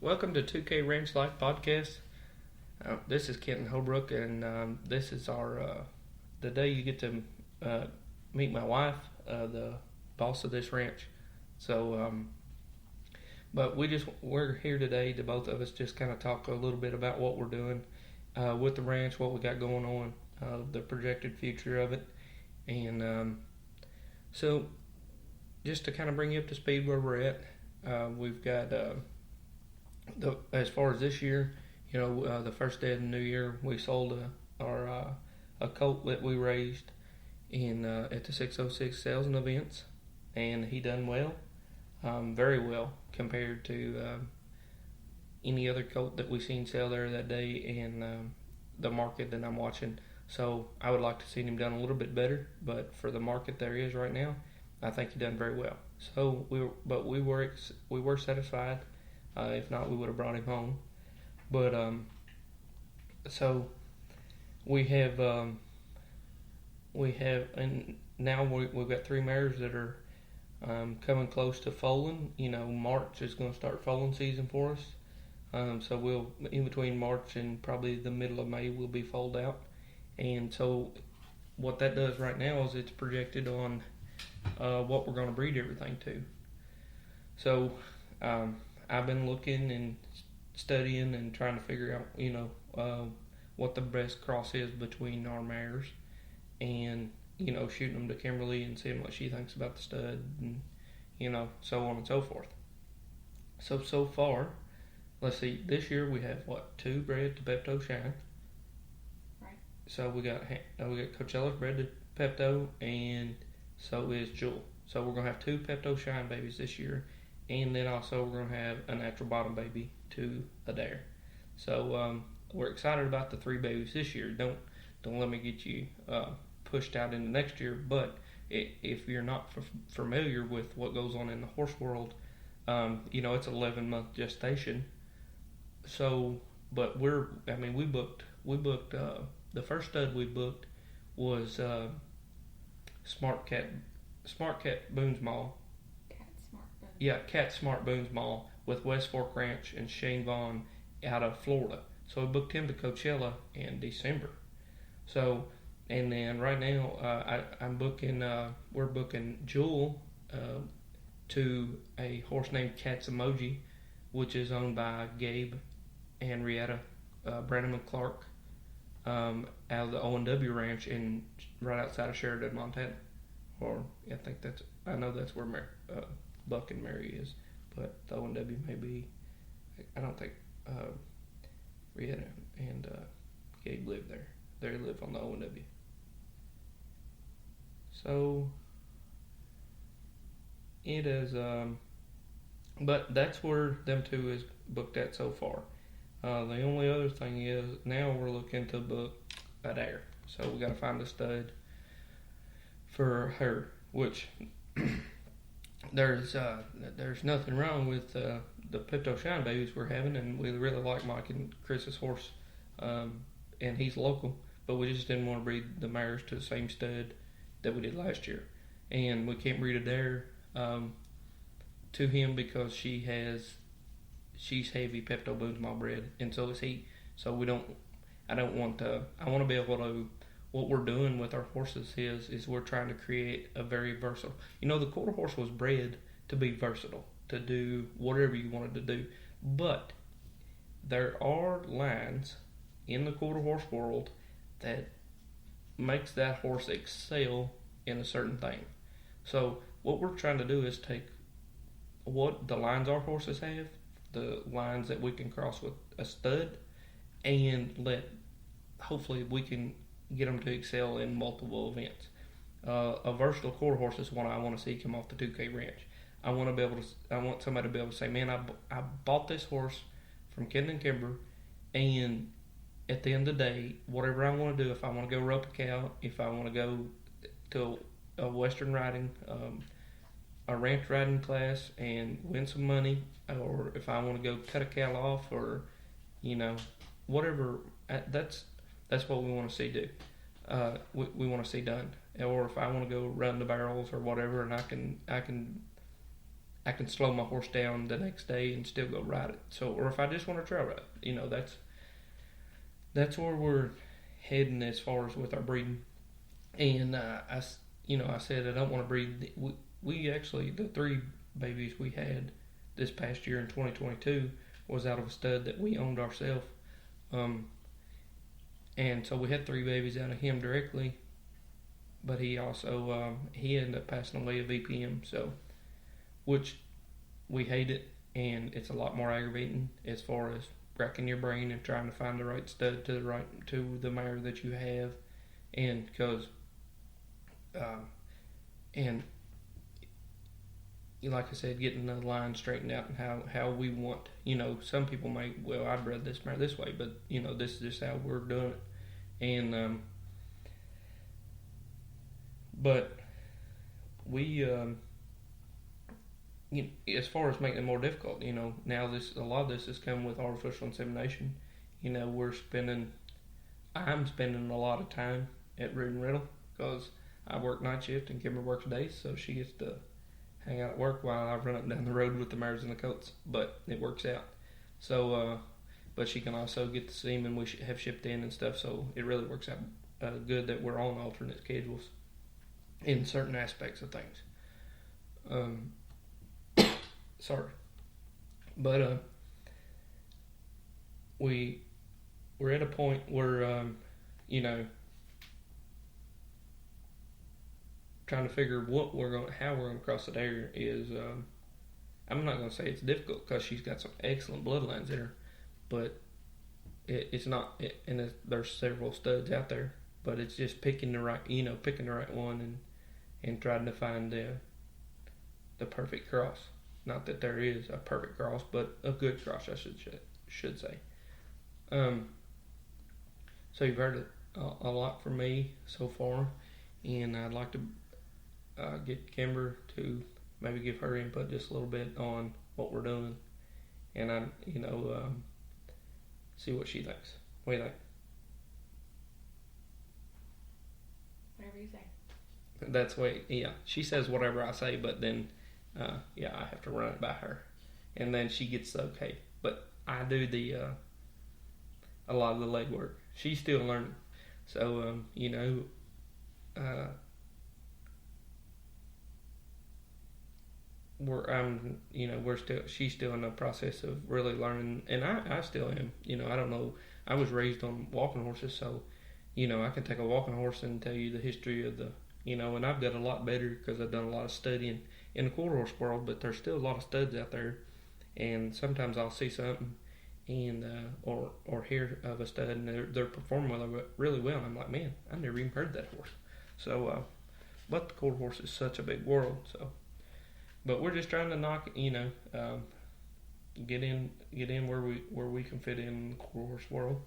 Welcome to 2K Ranch Life Podcast. This is Kenton Holbrook, and this is our the day you get to meet my wife, the boss of this ranch. So, but we're here today to both of us just kind of talk a little bit about what we're doing with the ranch, what we got going on, the projected future of it, and so just to kind of bring you up to speed where we're at, we've got. As far as this year, the first day of the new year, we sold a colt that we raised in at the 606 Sales and Events, and he done well, very well compared to any other colt that we seen sell there that day and the market that I'm watching. So I would like to see him done a little bit better, but for the market there is right now, I think he done very well. So we were satisfied. If not, we would have brought him home. But so we have, and now we've got 3 mares that are coming close to foaling. March is going to start foaling season for us. So we'll, in between March and probably the middle of May, we'll be foaled out. And so what that does right now is it's projected on what we're going to breed everything to. So I've been looking and studying and trying to figure out, what the best cross is between our mares, and shooting them to Kimberly and seeing what she thinks about the stud, and so on and so forth. So far, let's see. This year we have 2 bred to Pepto Shine. Right. So we got Coachella's bred to Pepto, and so is Jewel. So we're gonna have 2 Pepto Shine babies this year. And then also we're going to have a natural bottom baby to Adair. So we're excited about the 3 babies this year. Don't let me get you pushed out into next year. But if you're not familiar with what goes on in the horse world, it's an 11-month gestation. So, but we booked the first stud we booked was Smart Cat Boone's Mall. Cat Smart Boone's Mall with West Fork Ranch and Shane Vaughn out of Florida. So we booked him to Coachella in December. So, and then right now we're booking Jewel to a horse named Cat's Emoji, which is owned by Gabe and Rietta Brandon Clark out of the O&W Ranch right outside of Sheridan, Montana. I know that's where Buck and Mary is, but the O&W may be. I don't think Rihanna and Gabe live there. They live on the O&W. So it is, but that's where them 2 is booked at so far. The only other thing is now we're looking to book Adair. So we got to find a stud for her, which. There's nothing wrong with the Pepto Shine babies we're having, and we really like Mike and Chris's horse, and he's local, but we just didn't want to breed the mares to the same stud that we did last year, and we can't breed Adair to him because she's heavy Pepto Boone's bred, and so is he. So I want to be able to. What we're doing with our horses is we're trying to create a very versatile. The quarter horse was bred to be versatile, to do whatever you wanted to do. But there are lines in the quarter horse world that makes that horse excel in a certain thing. So what we're trying to do is take what the lines our horses have, the lines that we can cross with a stud, and hopefully we can get them to excel in multiple events. A versatile quarter horse is one I want to see come off the 2K Ranch. I want somebody to be able to say, man, I bought this horse from Ken and Kimber, and at the end of the day, whatever I want to do, if I want to go rope a cow, if I want to go to a western riding, a ranch riding class and win some money, or if I want to go cut a cow off, or whatever, that's what we want to see do. We want to see done. Or if I want to go run the barrels or whatever, and I can I can slow my horse down the next day and still go ride it. So, or if I just want to trail ride, that's where we're heading as far as with our breeding. And I said I don't want to breed. We actually, the 3 babies we had this past year in 2022 was out of a stud that we owned ourselves. And so we had 3 babies out of him directly, but he also he ended up passing away of VPM, so which we hate it, and it's a lot more aggravating as far as racking your brain and trying to find the right stud to the mare that you have, and because and like I said, getting the line straightened out and how we want. Some people may, well, I'd bred this mare this way, but this is just how we're doing it. And but we as far as making it more difficult, now a lot of this has come with artificial insemination. I'm spending a lot of time at Root and Riddle because I work night shift and Kimber works days, so she gets to hang out at work while I run up and down the road with the mares and the colts. But it works out. So, but she can also get the semen we have shipped in and stuff. So it really works out good that we're on alternate schedules in certain aspects of things. Sorry, but we're at a point where trying to figure how we're going to cross the dare is. I'm not going to say it's difficult because she's got some excellent bloodlines in her, but it's not. There's several studs out there, but it's just picking the right one and trying to find the perfect cross. Not that there is a perfect cross, but a good cross, I should say. So you've heard a lot from me so far, and I'd like to get Kimber to maybe give her input just a little bit on what we're doing, and see what she thinks. What do you think? Whatever you say. That's the way. Yeah, she says whatever I say, but then I have to run it by her, and then she gets the okay. But I do a lot of the legwork. She's still learning, so she's still in the process of really learning, and I still am. I don't know. I was raised on walking horses, so I can take a walking horse and tell you the history of and I've got a lot better because I've done a lot of studying in the quarter horse world. But there's still a lot of studs out there, and sometimes I'll see something and or hear of a stud and they're performing really well, and I'm like, man, I never even heard that horse. So, but the quarter horse is such a big world, so. But we're just trying to knock, get in where we can fit in the quarter horse world.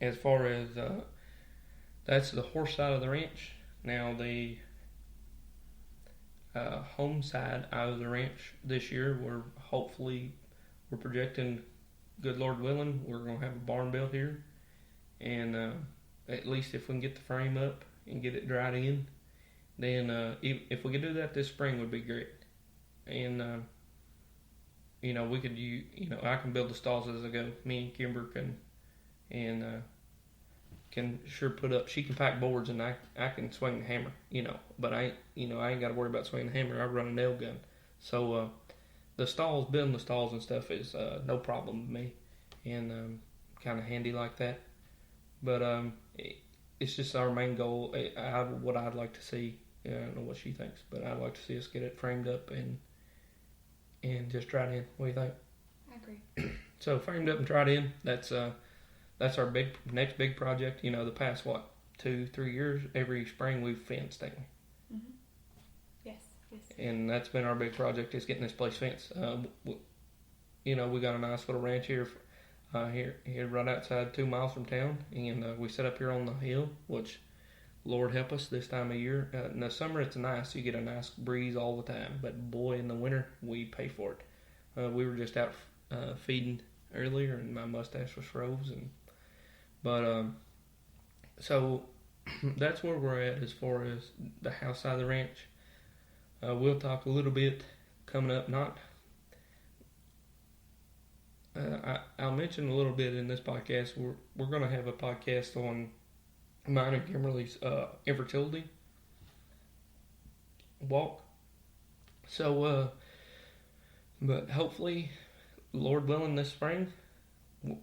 As far as that's the horse side of the ranch. Now the home side out of the ranch this year, we're projecting, good Lord willing, we're gonna have a barn built here, and at least if we can get the frame up and get it dried in. Then if we could do that this spring would be great. And we could I can build the stalls as I go. Me and Kimber can sure put up. She can pack boards and I can swing the hammer. But I ain't got to worry about swinging the hammer. I run a nail gun. So building the stalls and stuff is no problem with me, and kind of handy like that. But it's just our main goal. What I'd like to see. I don't know what she thinks, but I'd like to see us get it framed up and just tried in. What do you think? I agree. So framed up and tried in. That's our next big project. The past 2-3 years, every spring we've fenced, ain't we? Mm-hmm. Yes. And that's been our big project, is getting this place fenced. We got a nice little ranch here right outside 2 miles from town, and we set up here on the hill, which, Lord help us, this time of year. In the summer it's nice, you get a nice breeze all the time, but boy, in the winter we pay for it. We were just out feeding earlier, and my mustache was froze, so that's where we're at as far as the house side of the ranch. We'll talk a little bit coming up. Not I'll mention a little bit in this podcast. We're going to have a podcast on mine and Kimberly's infertility walk. So, but hopefully, Lord willing, this spring,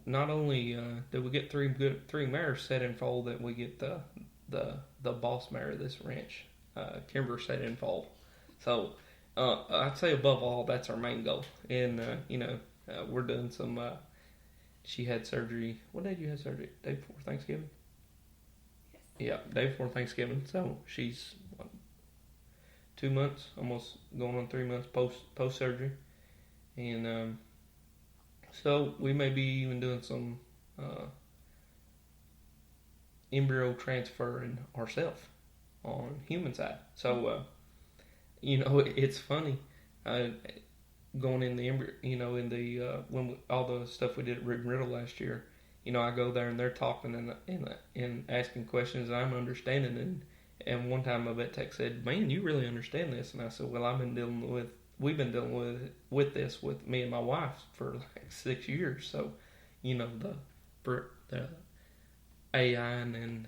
not only do we get three mares set in foal, that we get the boss mare of this ranch, Kimber, set in foal. So, I'd say above all, that's our main goal. And we're doing some. She had surgery. What day did you have surgery? Day before Thanksgiving. Yes. Yeah, day before Thanksgiving. So she's 2 months, almost going on 3 months post surgery, and so we may be even doing some embryo transferring ourselves on human side. So it's funny going in the embryo, in the all the stuff we did at Root and Riddle last year. I go there and they're talking and asking questions, and I'm understanding. And one time my vet tech said, "Man, you really understand this." And I said, "Well, we've been dealing with this with me and my wife for like 6 years. So, the AI and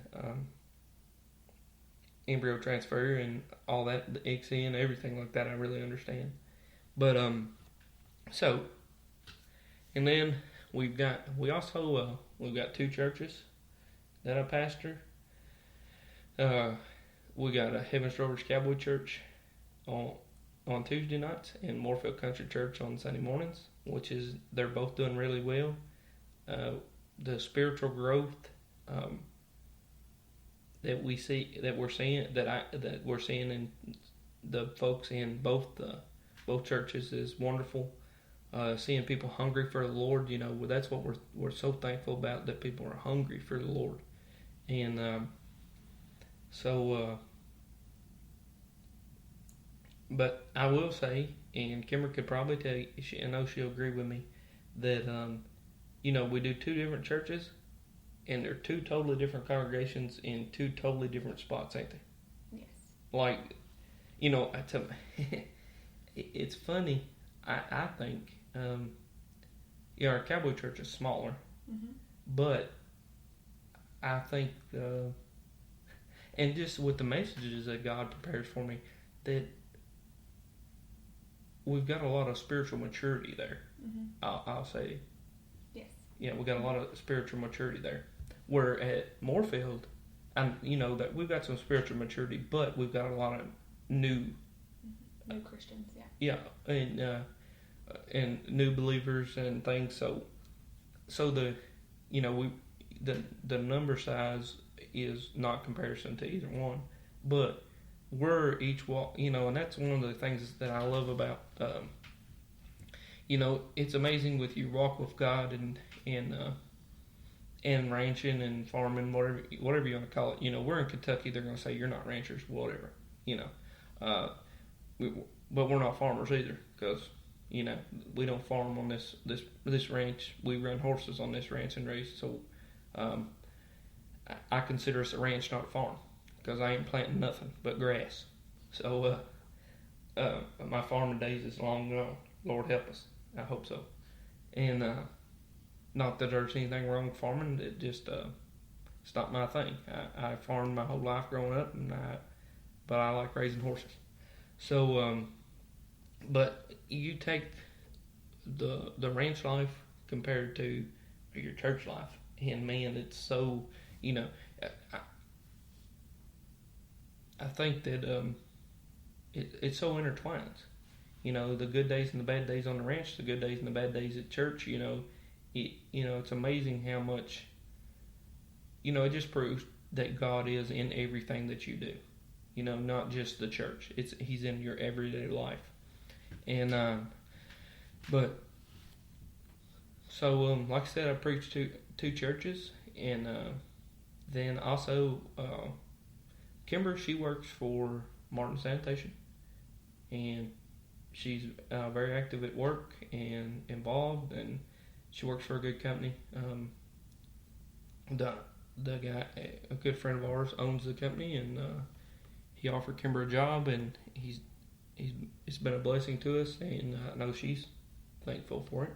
embryo transfer and all that, the ICSI and everything like that, I really understand." But and then we've got 2 churches that I pastor. We got a Heaven's Rovers Cowboy Church on Tuesday nights and Moorfield Country Church on Sunday mornings, they're both doing really well. The spiritual growth that we're seeing in the folks in both churches is wonderful. Seeing people hungry for the Lord, that's what we're so thankful about, that people are hungry for the Lord. And but I will say, and Kimber could probably tell you, I know she'll agree with me, that we do 2 different churches, and they're 2 totally different congregations in 2 totally different spots, ain't they? Yes. Like, it's funny. I think our Cowboy Church is smaller, but I think and just with the messages that God prepares for me, that we've got a lot of spiritual maturity there. I'll say. Yes. Yeah, we got a lot of spiritual maturity there. Where at Moorfield, that we've got some spiritual maturity, but we've got a lot of new Christians. Yeah, and new believers and things. So the number size is not comparison to either one, but we're each walk, and that's one of the things that I love about, it's amazing with you walk with God and ranching and farming, whatever you want to call it. We're in Kentucky, they're going to say you're not ranchers, whatever, but we're not farmers either, because we don't farm on this ranch. We run horses on this ranch and race. So I consider us a ranch, not a farm, because I ain't planting nothing but grass. So my farming days is long gone. Lord help us. I hope so. And not that there's anything wrong with farming. It just it's not my thing. I farmed my whole life growing up, but I like raising horses. So but you take the ranch life compared to your church life, and man, it's so, I think that it's so intertwined. The good days and the bad days on the ranch, the good days and the bad days at church. It's amazing how much. It just proves that God is in everything that you do. Not just the church. He's in your everyday life. And but so like I said, I preached two churches, and then also Kimber, she works for Martin Sanitation, and she's very active at work and involved, and she works for a good company. The guy, a good friend of ours, owns the company, and he offered Kimber a job, and it's been a blessing to us, and I know she's thankful for it.